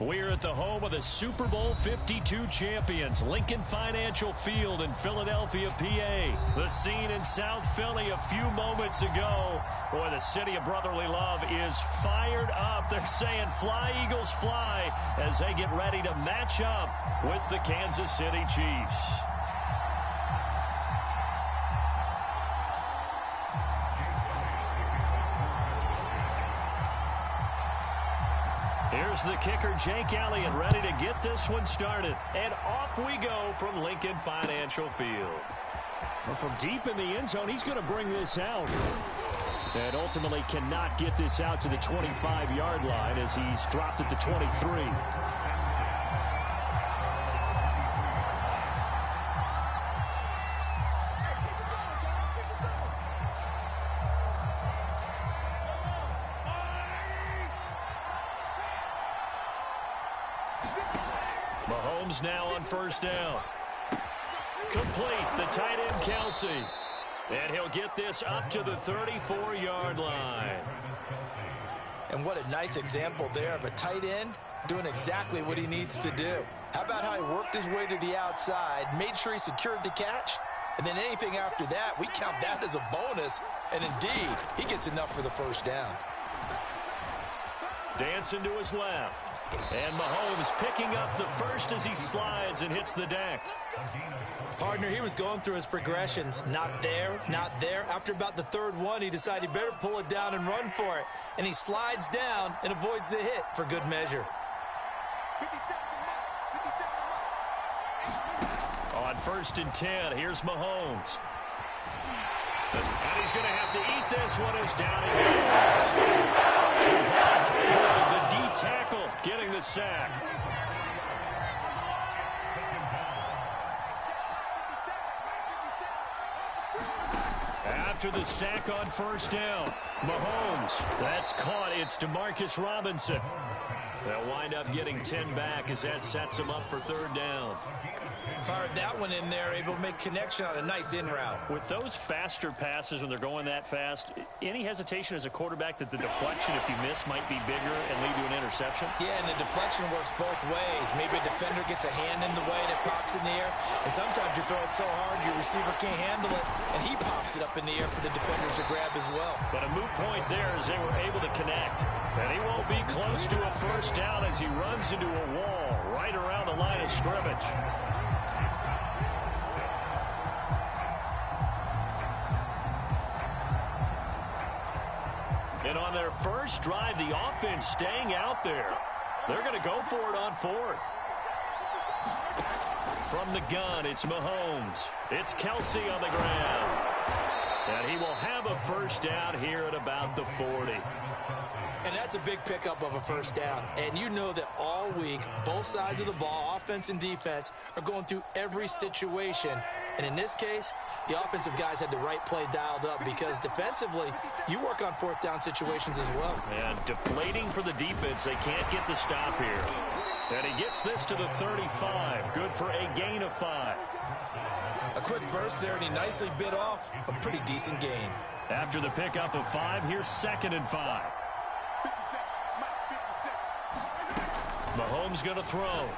We're at the home of the Super Bowl 52 champions, Lincoln Financial Field in Philadelphia, PA. The scene in South Philly a few moments ago. Boy, the city of brotherly love is fired up. They're saying, "Fly, Eagles, fly," as they get ready to match up with the Kansas City Chiefs. Here's the kicker, Jake Elliott, ready to get this one started. And off we go from Lincoln Financial Field. Well, from deep in the end zone, he's going to bring this out. And ultimately cannot get this out to the 25-yard line as he's dropped at the 23. Mahomes now on first down. Complete, the tight end Kelsey. And he'll get this up to the 34-yard line. And what a nice example there of a tight end doing exactly what he needs to do. How about how he worked his way to the outside, made sure he secured the catch, and then anything after that, we count that as a bonus. And indeed, he gets enough for the first down. Dancing to his left. And Mahomes picking up the first as he slides and hits the deck. Partner, he was going through his progressions. Not there, not there. After about the third one, he decided he better pull it down and run for it. And he slides down and avoids the hit for good measure. On 1st and 10, here's Mahomes. And he's going to have to eat this one as down he goes. The D tackle getting the sack. After the sack on first down, Mahomes, that's caught. It's Demarcus Robinson. They'll wind up getting 10 back as that sets him up for third down. Fired that one in there, able to make connection on a nice in route. With those faster passes when they're going that fast, any hesitation as a quarterback that the deflection, if you miss, might be bigger and lead to an interception? Yeah, and the deflection works both ways. Maybe a defender gets a hand in the way and it pops in the air, and sometimes you throw it so hard your receiver can't handle it, and he pops it up in the air for the defenders to grab as well. But a moot point there as they were able to connect. And he won't be close to a first down as he runs into a wall right around the line of scrimmage. And on their first drive, the offense staying out there. They're going to go for it on fourth. From the gun, it's Mahomes. It's Kelsey on the ground. And he will have a first down here at about the 40. And that's a big pickup of a first down. And you know that all week, both sides of the ball, offense and defense, are going through every situation. And in this case, the offensive guys had the right play dialed up because defensively, you work on fourth down situations as well. And deflating for the defense. They can't get the stop here. And he gets this to the 35. Good for a gain of 5. A quick burst there, and he nicely bit off a pretty decent gain. After the pickup of 5, here's 2nd and 5. Mahomes going to throw.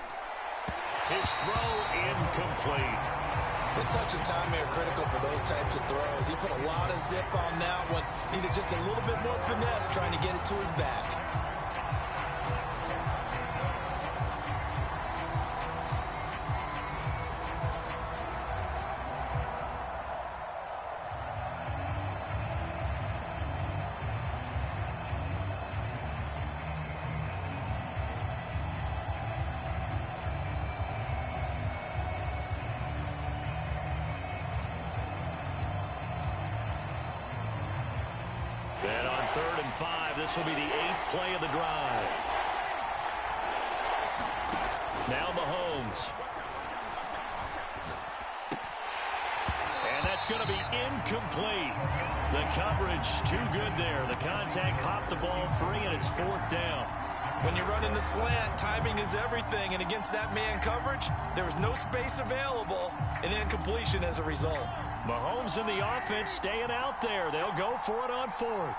His throw incomplete. The touch and timing are critical for those types of throws. He put a lot of zip on that one. Needed just a little bit more finesse trying to get it to his back. And on 3rd and 5, this will be the 8th play of the drive. Now Mahomes. And that's going to be incomplete. The coverage too good there. The contact popped the ball free, and it's 4th down. When you're running the slant, timing is everything. And against that man coverage, there was no space available, and incompletion as a result. Mahomes and the offense staying out there. They'll go for it on 4th.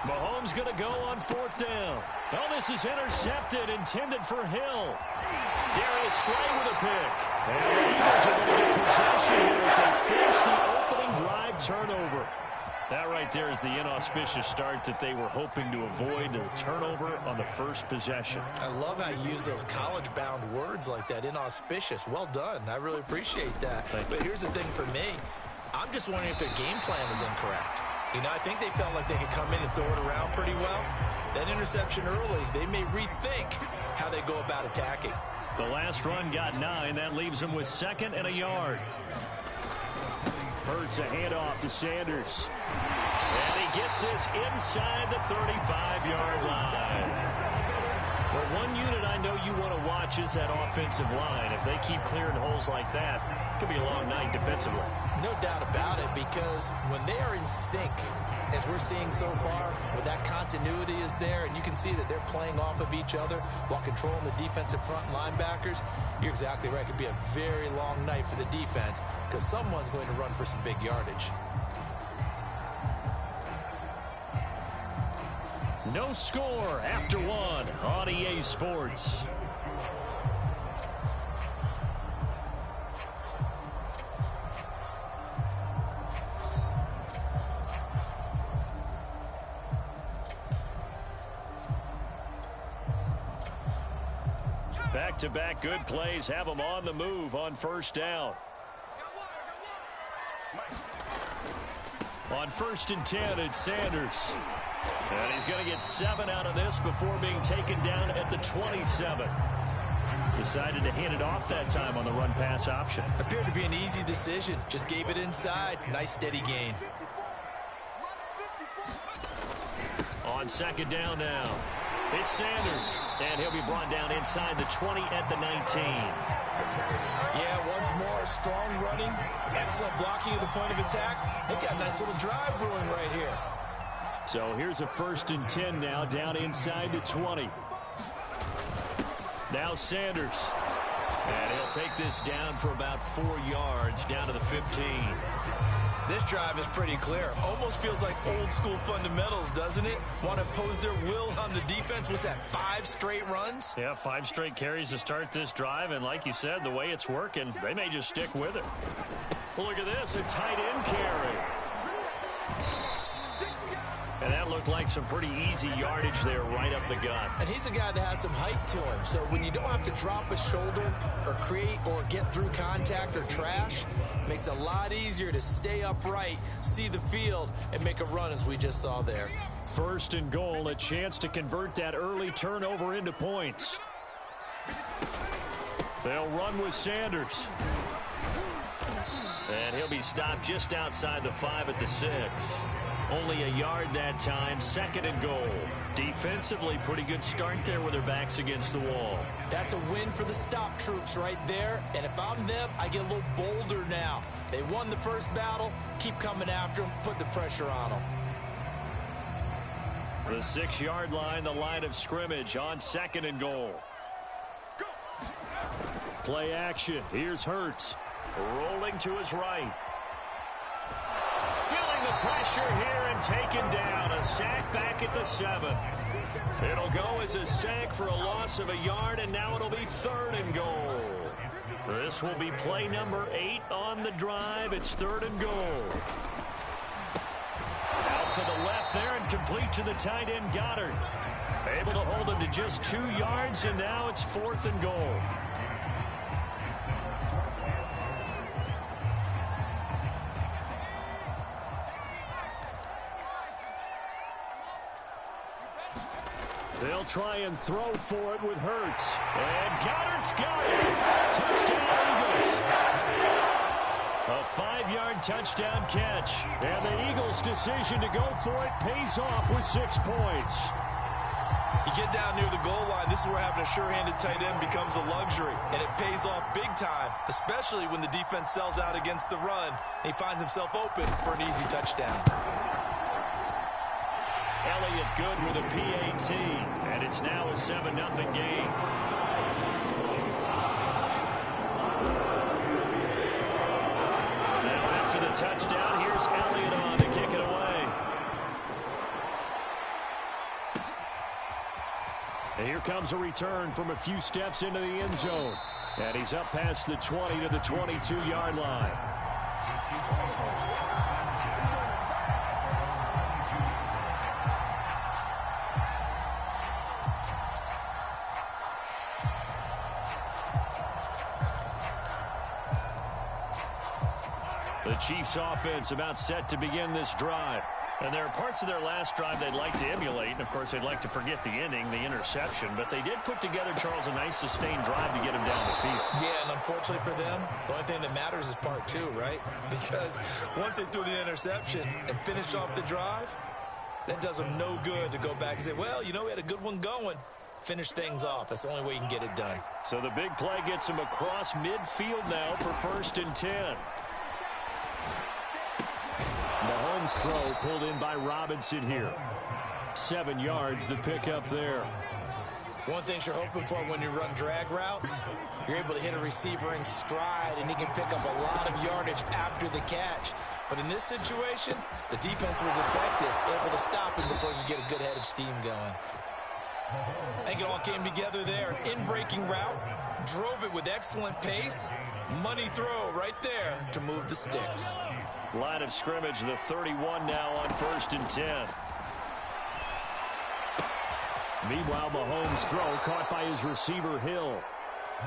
Mahomes going to go on 4th down. Oh, this is intercepted, intended for Hill. Darius Slay with a pick. And the Eagles are going to get possession here as they force the opening drive turnover. That right there is the inauspicious start that they were hoping to avoid, the turnover on the first possession. I love how you use those college-bound words like that, inauspicious. Well done. I really appreciate that. But here's the thing for me. I'm just wondering if their game plan is incorrect. You know, I think they felt like they could come in and throw it around pretty well. That interception early, they may rethink how they go about attacking. The last run got 9. That leaves them with 2nd and a yard. Hurts a handoff to Sanders. And he gets this inside the 35-yard line. Well, one unit I know you want to watch is that offensive line. If they keep clearing holes like that, it could be a long night defensively. No doubt about it, because when they are in sync, as we're seeing so far, where that continuity is there, and you can see that they're playing off of each other while controlling the defensive front linebackers, you're exactly right. It could be a very long night for the defense because someone's going to run for some big yardage. No score after 1 on EA Sports. Back-to-back good plays have them on the move on first down. On 1st and 10, it's Sanders. And he's going to get 7 out of this before being taken down at the 27. Decided to hand it off that time on the run-pass option. Appeared to be an easy decision. Just gave it inside. Nice steady gain. On 2nd down now, it's Sanders. And he'll be brought down inside the 20 at the 19. Yeah, once more, strong running, excellent blocking at the point of attack. They've got a nice little drive brewing right here. So here's a 1st and 10 now, down inside the 20. Now Sanders. And he'll take this down for about 4 yards, down to the 15. This drive is pretty clear. Almost feels like old school fundamentals, doesn't it? Want to impose their will on the defense. What's that, 5 straight runs? Yeah, 5 straight carries to start this drive. And like you said, the way it's working, they may just stick with it. Well, look at this, a tight end carry. And that looked like some pretty easy yardage there right up the gut. And he's a guy that has some height to him. So when you don't have to drop a shoulder or create or get through contact or trash, it makes it a lot easier to stay upright, see the field, and make a run as we just saw there. 1st and goal, a chance to convert that early turnover into points. They'll run with Sanders. And he'll be stopped just outside the 5 at the 6. Only a yard that time, 2nd and goal. Defensively, pretty good start there with their backs against the wall. That's a win for the stop troops right there. And if I'm them, I get a little bolder now. They won the first battle. Keep coming after them. Put the pressure on them. The 6-yard line, the line of scrimmage on 2nd and goal. Play action. Here's Hurts. Rolling to his right. Feeling the pressure here and taken down. A sack back at the 7. It'll go as a sack for a loss of a yard, and now it'll be 3rd and goal. This will be play number 8 on the drive. It's 3rd and goal. Out to the left there and complete to the tight end, Goddard. Able to hold him to just 2 yards, and now it's 4th and goal. They'll try and throw for it with Hurts. And Goddard's got it. Touchdown, Eagles. A 5-yard touchdown catch. And the Eagles' decision to go for it pays off with 6 points. You get down near the goal line, this is where having a sure-handed tight end becomes a luxury. And it pays off big time, especially when the defense sells out against the run. And he finds himself open for an easy touchdown. Elliott good with a PAT, and it's now a 7-0 game. Now after the touchdown, here's Elliott on to kick it away. And here comes a return from a few steps into the end zone. And he's up past the 20 to the 22-yard line. The Chiefs offense about set to begin this drive. And there are parts of their last drive they'd like to emulate. And, of course, they'd like to forget the ending, the interception. But they did put together, Charles, a nice sustained drive to get him down the field. Yeah, and unfortunately for them, the only thing that matters is part two, right? Because once they threw the interception and finished off the drive, that does them no good to go back and say, well, you know, we had a good one going. Finish things off. That's the only way you can get it done. So the big play gets him across midfield now for 1st and 10. Mahomes' throw pulled in by Robinson here. 7 yards, the pickup there. One thing you're hoping for when you run drag routes, you're able to hit a receiver in stride, and he can pick up a lot of yardage after the catch. But in this situation, the defense was effective, able to stop him before you get a good head of steam going. I think it all came together there. In-breaking route, drove it with excellent pace. Money throw right there to move the sticks. Line of scrimmage, the 31 now on 1st and 10. Meanwhile, Mahomes' throw caught by his receiver, Hill.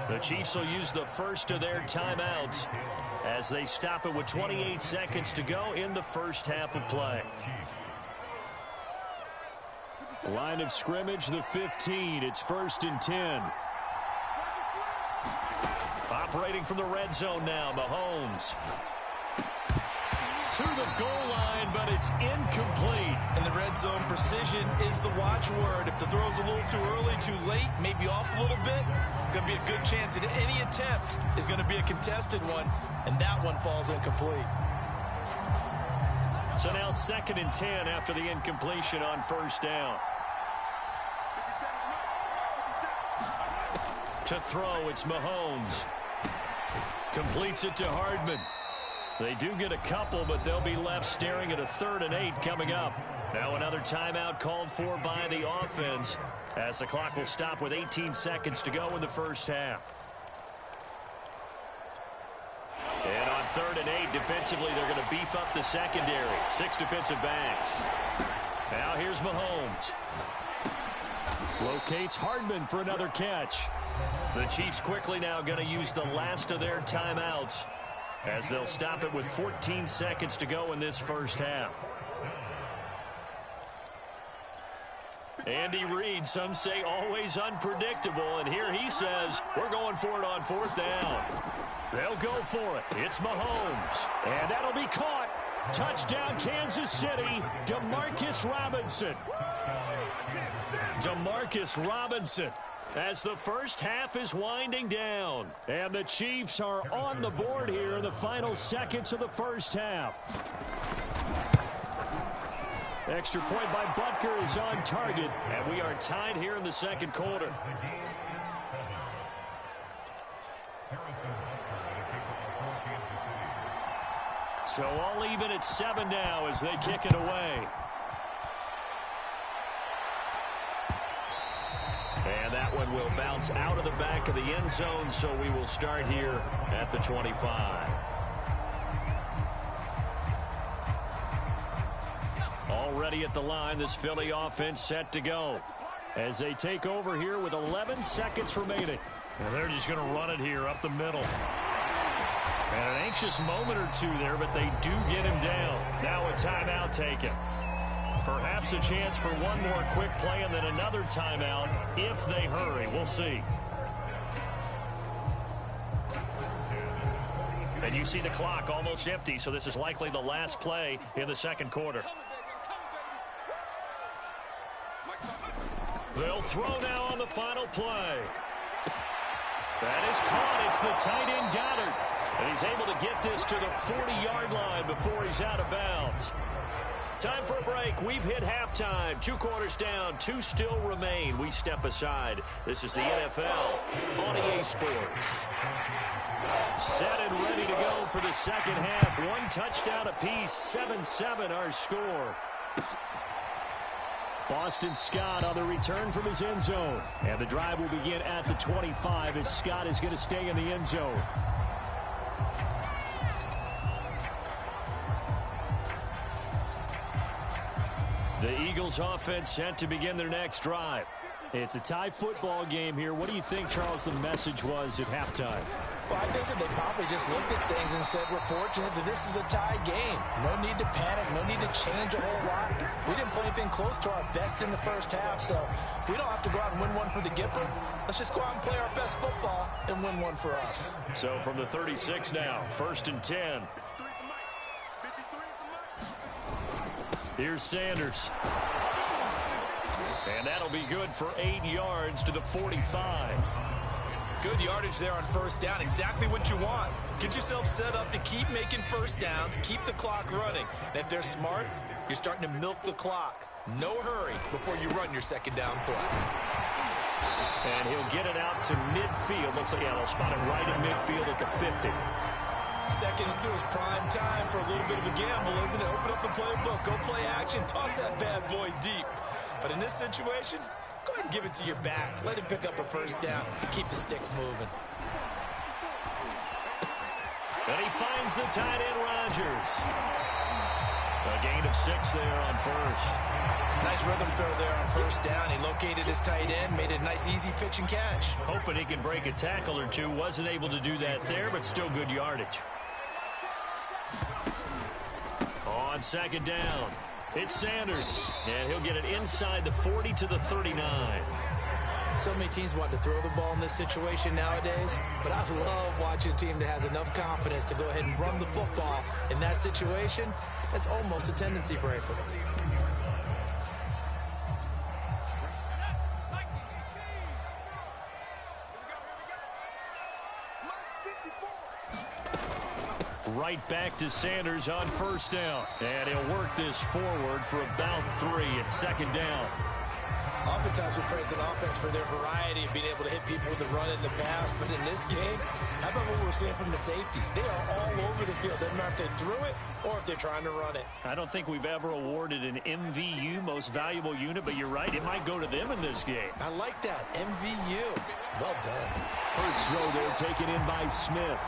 The Chiefs will use the first of their timeouts as they stop it with 28 seconds to go in the first half of play. Line of scrimmage, the 15. It's 1st and 10. Operating from the red zone now, Mahomes. To the goal line, but it's incomplete. And the red zone precision is the watchword. If the throw's a little too early, too late, maybe off a little bit, going to be a good chance that any attempt is going to be a contested one, and that one falls incomplete. So now 2nd and 10 after the incompletion on 1st down. To throw, it's Mahomes. Completes it to Hardman. They do get a couple, but they'll be left staring at a 3rd and 8 coming up. Now another timeout called for by the offense as the clock will stop with 18 seconds to go in the first half. And on 3rd and 8, defensively, they're going to beef up the secondary. 6 defensive backs. Now here's Mahomes. Locates Hardman for another catch. The Chiefs quickly now going to use the last of their timeouts as they'll stop it with 14 seconds to go in this first half. Andy Reid, some say always unpredictable, and here he says we're going for it on 4th down. They'll go for it. It's Mahomes, and that'll be caught. Touchdown, Kansas City, Demarcus Robinson. Demarcus Robinson. As the first half is winding down. And the Chiefs are on the board here in the final seconds of the first half. Extra point by Butker is on target. And we are tied here in the second quarter. So all even at 7 now as they kick it away. And that one will bounce out of the back of the end zone, so we will start here at the 25. Already at the line, this Philly offense set to go as they take over here with 11 seconds remaining. And they're just going to run it here up the middle. And an anxious moment or two there, but they do get him down. Now a timeout taken. Perhaps a chance for one more quick play and then another timeout if they hurry. We'll see. And you see the clock almost empty, so this is likely the last play in the second quarter. They'll throw now on the final play. That is caught. It's the tight end Goddard. And he's able to get this to the 40-yard line before he's out of bounds. Time for a break. We've hit halftime. 2 quarters down. 2 still remain. We step aside. This is the NFL on EA Sports. Set and ready to go for the second half. 1 touchdown apiece. 7-7 our score. Boston Scott on the return from his end zone. And the drive will begin at the 25 as Scott is going to stay in the end zone. The Eagles offense set to begin their next drive. It's a tie football game here. What do you think, Charles, the message was at halftime? Well, I think that they probably just looked at things and said, we're fortunate that this is a tie game. No need to panic. No need to change a whole lot. We didn't play anything close to our best in the first half, so we don't have to go out and win one for the Gipper. Let's just go out and play our best football and win one for us. So from the 36 now, 1st and 10. Here's Sanders. And that'll be good for 8 yards to the 45. Good yardage there on first down. Exactly what you want. Get yourself set up to keep making first downs, keep the clock running. And if they're smart, you're starting to milk the clock. No hurry before you run your second down play. And he'll get it out to midfield. Looks like, yeah, they'll spot it right in midfield at the 50. 2nd and 2 is prime time for a little bit of a gamble, isn't it? Open up the playbook, go play action, toss that bad boy deep. But in this situation, go ahead and give it to your back. Let him pick up a first down. Keep the sticks moving. And he finds the tight end, Rodgers. A gain of 6 there on first. Nice rhythm throw there on first down. He located his tight end, made it a nice easy pitch and catch. Hoping he can break a tackle or two. Wasn't able to do that there, but still good yardage. On 2nd down, it's Sanders. And he'll get it inside the 40 to the 39. So many teams want to throw the ball in this situation nowadays, but I love watching a team that has enough confidence to go ahead and run the football. In that situation, that's almost a tendency breaker. Right back to Sanders on first down. And he'll work this forward for about 3 at 2nd down. Oftentimes we praise an offense for their variety of being able to hit people with the run in the pass. But in this game, how about what we're seeing from the safeties? They are all over the field. Doesn't matter if they threw it or if they're trying to run it. I don't think we've ever awarded an MVU, most valuable unit, but you're right. It might go to them in this game. I like that. MVU. Well done. Hurts throw there taken in by Smith.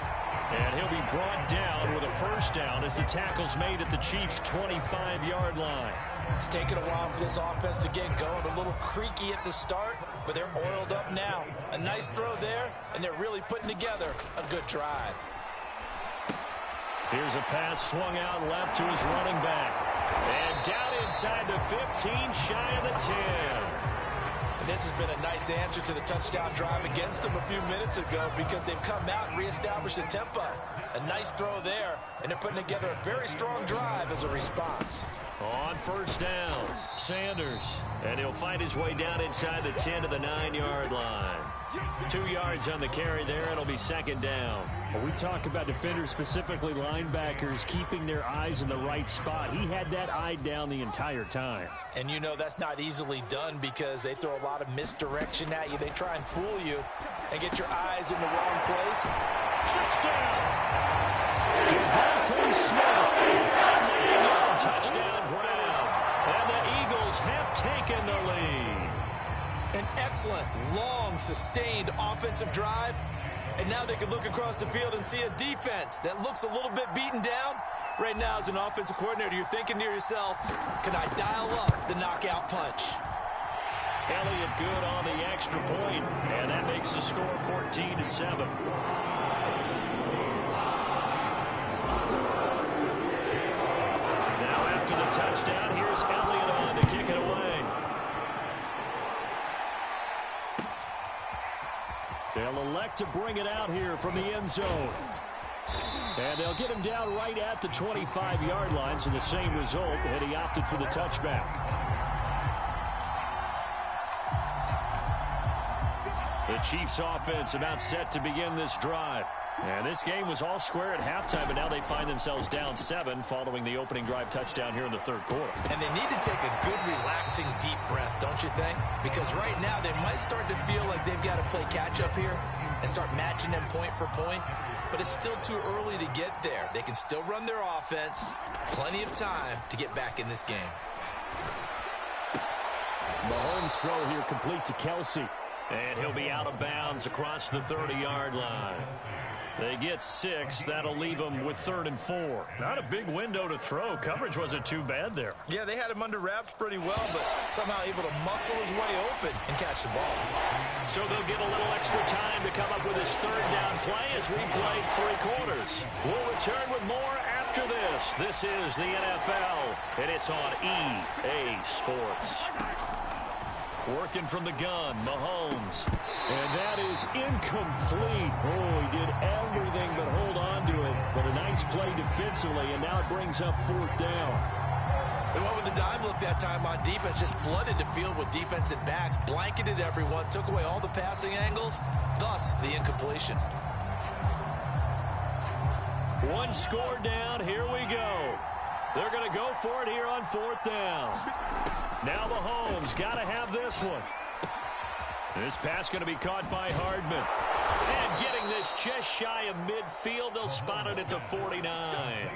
And he'll be brought down with a first down as the tackle's made at the Chiefs' 25-yard line. It's taken a while for this offense to get going. A little creaky at the start, but they're oiled up now. A nice throw there, and they're really putting together a good drive. Here's a pass swung out left to his running back. And down inside the 15, shy of the 10. And this has been a nice answer to the touchdown drive against them a few minutes ago because they've come out and reestablished the tempo. A nice throw there, and they're putting together a very strong drive as a response. On first down, Sanders. And he'll find his way down inside the 10 to the 9-yard line. 2 yards on the carry there. It'll be 2nd down. Well, we talk about defenders, specifically linebackers, keeping their eyes in the right spot. He had that eye down the entire time. And you know that's not easily done because they throw a lot of misdirection at you. They try and fool you and get your eyes in the wrong place. Touchdown! Devontae Smith. Touchdown ground. And the Eagles have taken the lead. An excellent, long, sustained offensive drive. And now they can look across the field and see a defense that looks a little bit beaten down. Right now, as an offensive coordinator, you're thinking to yourself, can I dial up the knockout punch? Elliott good on the extra point, and that makes the score 14-7. Now after the touchdown, here's Elliott on to kick it away. They'll elect to bring it out here from the end zone. And they'll get him down right at the 25-yard line, so the same result, and he opted for the touchback. The Chiefs offense about set to begin this drive. And this game was all square at halftime, but now they find themselves down 7 following the opening drive touchdown here in the third quarter. And they need to take a good, relaxing, deep breath, don't you think? Because right now they might start to feel like they've got to play catch-up here and start matching them point for point. But it's still too early to get there. They can still run their offense. Plenty of time to get back in this game. Mahomes' throw here complete to Kelsey. And he'll be out of bounds across the 30-yard line. They get 6. That'll leave them with 3rd and 4. Not a big window to throw. Coverage wasn't too bad there. Yeah, they had him under wraps pretty well, but somehow able to muscle his way open and catch the ball. So they'll get a little extra time to come up with his 3rd down play as we played 3 quarters. We'll return with more after this. This is the NFL, and it's on EA Sports. Working from the gun, Mahomes. And that is incomplete. Oh, he did everything but hold on to it. But a nice play defensively, and now it brings up 4th down. They went with the dime look that time on defense, just flooded the field with defensive backs, blanketed everyone, took away all the passing angles, thus the incompletion. 1 score down, here we go. They're going to go for it here on 4th down. Now Mahomes got to have this one. This pass going to be caught by Hardman. And getting this just shy of midfield, they'll spot it at the 49.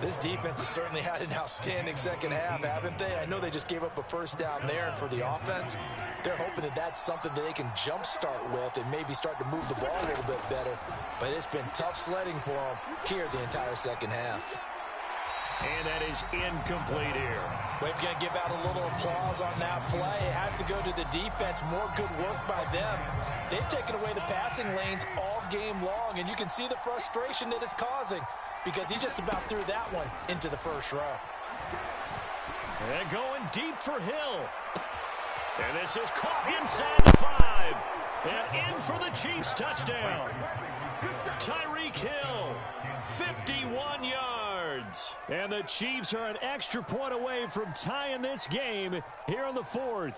This defense has certainly had an outstanding second half, haven't they? I know they just gave up a 1st down there, and for the offense, they're hoping that that's something that they can jumpstart with and maybe start to move the ball a little bit better. But it's been tough sledding for them here the entire second half. And that is incomplete here. We're going to give out a little applause on that play. It has to go to the defense. More good work by them. They've taken away the passing lanes all game long, and you can see the frustration that it's causing because he just about threw that one into the 1st row. And going deep for Hill. And this is caught inside the 5. And in for the Chiefs touchdown. Tyreek Hill, 51 yards. And the Chiefs are an extra point away from tying this game here in the 4th.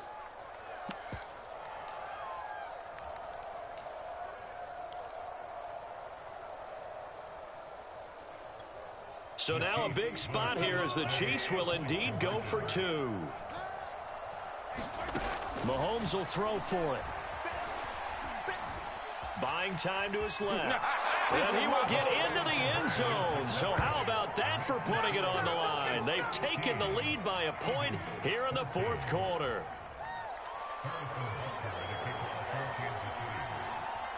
So now a big spot here as the Chiefs will indeed go for 2. Mahomes will throw for it. Buying time to his left. And he will get into the end zone. So how about that for putting it on the line? They've taken the lead by a point here in the 4th quarter.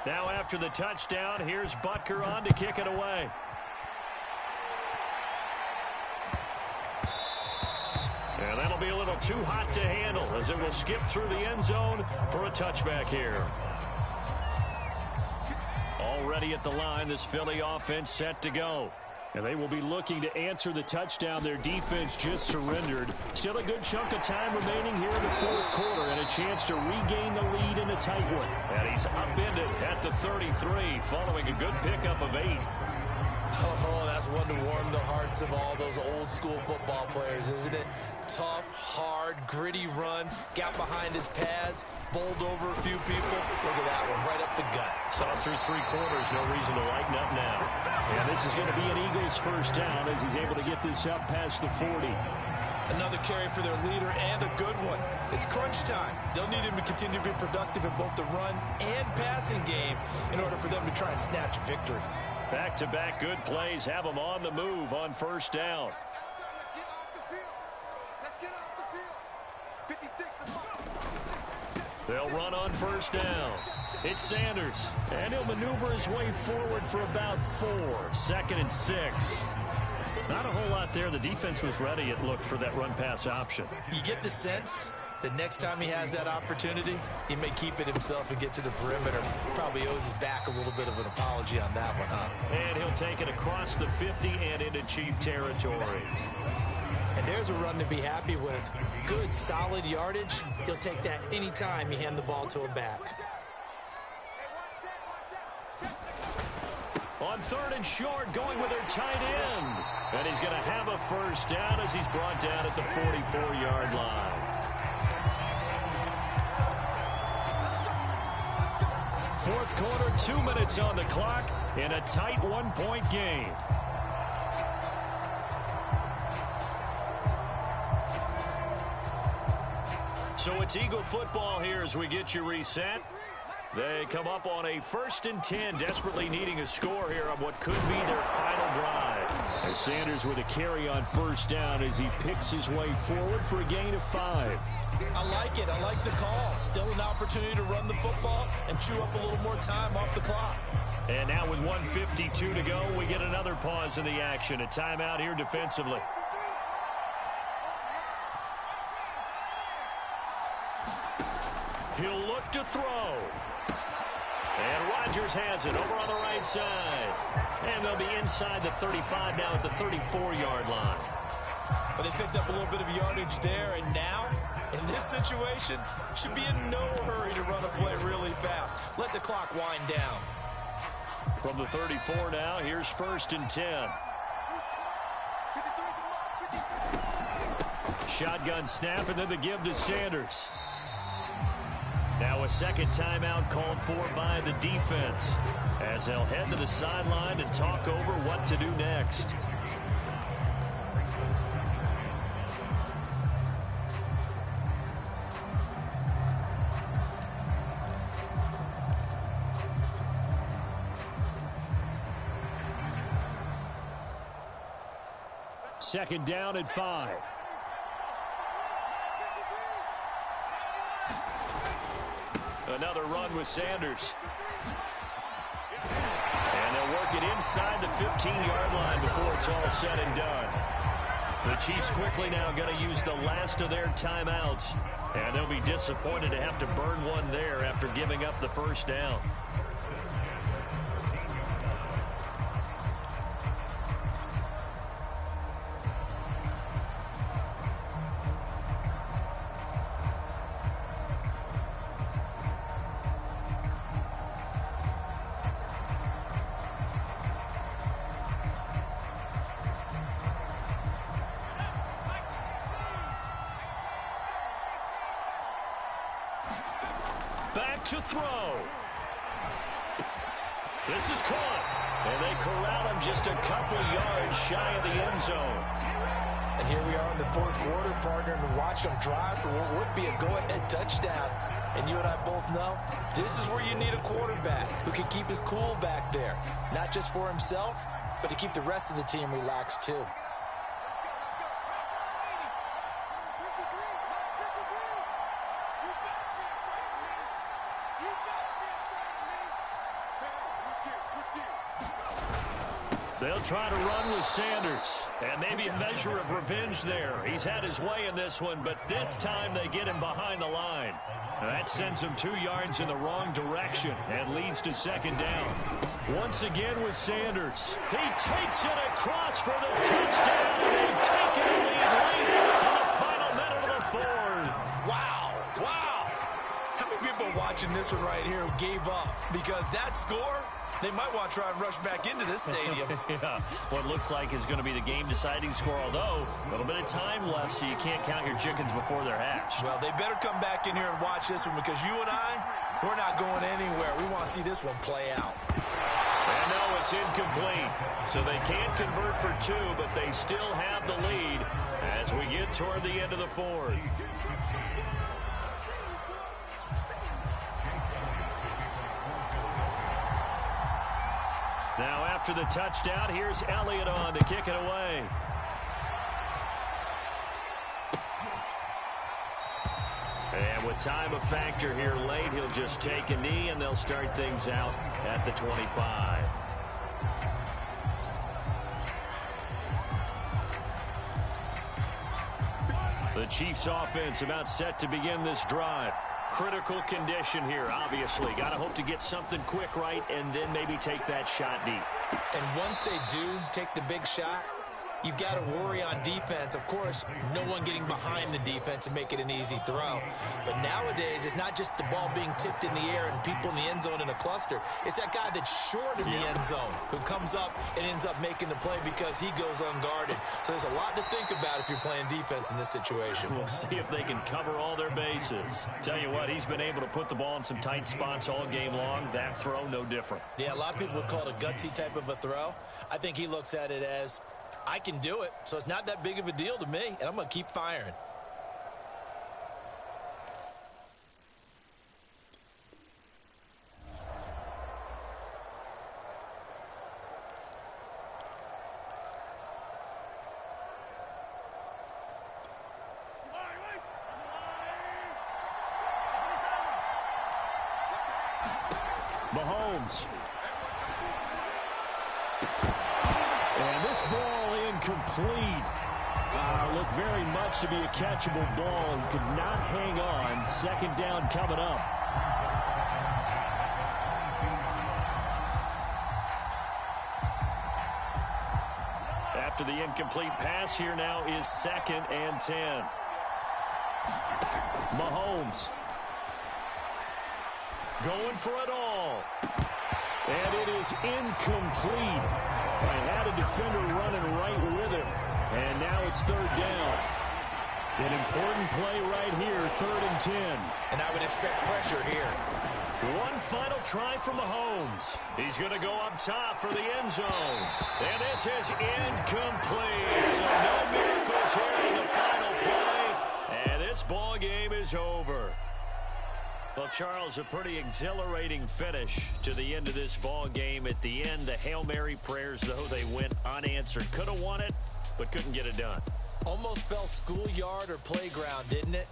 Now after the touchdown, here's Butker on to kick it away. And that'll be a little too hot to handle as it will skip through the end zone for a touchback here. Already at the line, this Philly offense set to go. And they will be looking to answer the touchdown their defense just surrendered. Still a good chunk of time remaining here in the 4th quarter and a chance to regain the lead in a tight one. And he's upended at the 33 following a good pickup of 8. Oh, that's one to warm the hearts of all those old school football players, isn't it? Tough, hard, gritty run, got behind his pads, bowled over a few people. Look at that one, right up the gut. Saw it through 3 quarters, no reason to lighten up now. And this is going to be an Eagles 1st down as he's able to get this up past the 40. Another carry for their leader and a good one. It's crunch time. They'll need him to continue to be productive in both the run and passing game in order for them to try and snatch a victory. Back-to-back good plays have them on the move on 1st down. They'll run on 1st down. It's Sanders, and he'll maneuver his way forward for about 4. 2nd and 6. Not a whole lot there. The defense was ready, it looked, for that run-pass option. You get the sense that next time he has that opportunity, he may keep it himself and get to the perimeter. Probably owes his back a little bit of an apology on that one, huh? And he'll take it across the 50 and into Chief territory. And there's a run to be happy with. Good, solid yardage. He'll take that anytime you hand the ball to a back. On 3rd and short, going with their tight end. And he's going to have a 1st down as he's brought down at the 44-yard line. 4th quarter, 2 minutes on the clock in a tight 1-point game. So it's Eagle football here as we get you reset. They come up on a 1st and 10, desperately needing a score here on what could be their final drive. As Sanders with a carry on first down as he picks his way forward for a gain of 5. I like it. I like the call. Still an opportunity to run the football and chew up a little more time off the clock. And now with 1:52 to go, we get another pause in the action. A timeout here defensively. He'll look to throw. And Rodgers has it over on the right side. And they'll be inside the 35 now at the 34-yard line. But they picked up a little bit of yardage there, and now, in this situation, should be in no hurry to run a play really fast. Let the clock wind down. From the 34 now, here's 1st and 10. Shotgun snap, and then the give to Sanders. Now a second timeout called for by the defense as they'll head to the sideline and talk over what to do next. Second down and 5. Another run with Sanders. And they'll work it inside the 15-yard line before it's all said and done. The Chiefs quickly now going to use the last of their timeouts. And they'll be disappointed to have to burn one there after giving up the first down. Back to throw. This is caught. And they corral him just a couple yards shy of the end zone. And here we are in the fourth quarter, partner, and watch them drive for what would be a go-ahead touchdown. And you and I both know this is where you need a quarterback who can keep his cool back there. Not just for himself, but to keep the rest of the team relaxed too. They'll try to run with Sanders, and maybe a measure of revenge there. He's had his way in this one, but this time they get him behind the line. That sends him 2 yards in the wrong direction and leads to second down. Once again with Sanders. He takes it across for the touchdown, and they've taken the lead late in the final minute of the fourth. Wow, wow. How many people are watching this one right here who gave up? Because that score, they might want to try and rush back into this stadium. Yeah, what looks like is going to be the game-deciding score, although a little bit of time left, so you can't count your chickens before they're hatched. Well, they better come back in here and watch this one because you and I, we're not going anywhere. We want to see this one play out. And no, it's incomplete. So they can't convert for 2, but they still have the lead as we get toward the end of the fourth. Now after the touchdown, here's Elliott on to kick it away. And with time a factor here late, he'll just take a knee and they'll start things out at the 25. The Chiefs offense about set to begin this drive. Critical condition here, obviously. Got to hope to get something quick right and then maybe take that shot deep. And once they do take the big shot, you've got to worry on defense. Of course, no one getting behind the defense and make it an easy throw. But nowadays, it's not just the ball being tipped in the air and people in the end zone in a cluster. It's that guy that's short in the end zone who comes up and ends up making the play because he goes unguarded. So there's a lot to think about if you're playing defense in this situation. We'll see if they can cover all their bases. Tell you what, he's been able to put the ball in some tight spots all game long. That throw, no different. Yeah, a lot of people would call it a gutsy type of a throw. I think he looks at it as, I can do it, so it's not that big of a deal to me, and I'm going to keep firing. Mahomes. And this ball incomplete. Looked very much to be a catchable ball and could not hang on. Second down coming up. After the incomplete pass, here now is 2nd and 10. Mahomes going for it all. And it is incomplete. I had a defender running right with him. And now it's 3rd down. An important play right here, 3rd and 10. And I would expect pressure here. One final try for Mahomes. He's going to go up top for the end zone. And this is incomplete. So no miracles here in the final play. And this ball game is over. Well, Charles, a pretty exhilarating finish to the end of this ball game. At the end, the Hail Mary prayers, though, they went unanswered. Could have won it, but couldn't get it done. Almost felt schoolyard or playground, didn't it?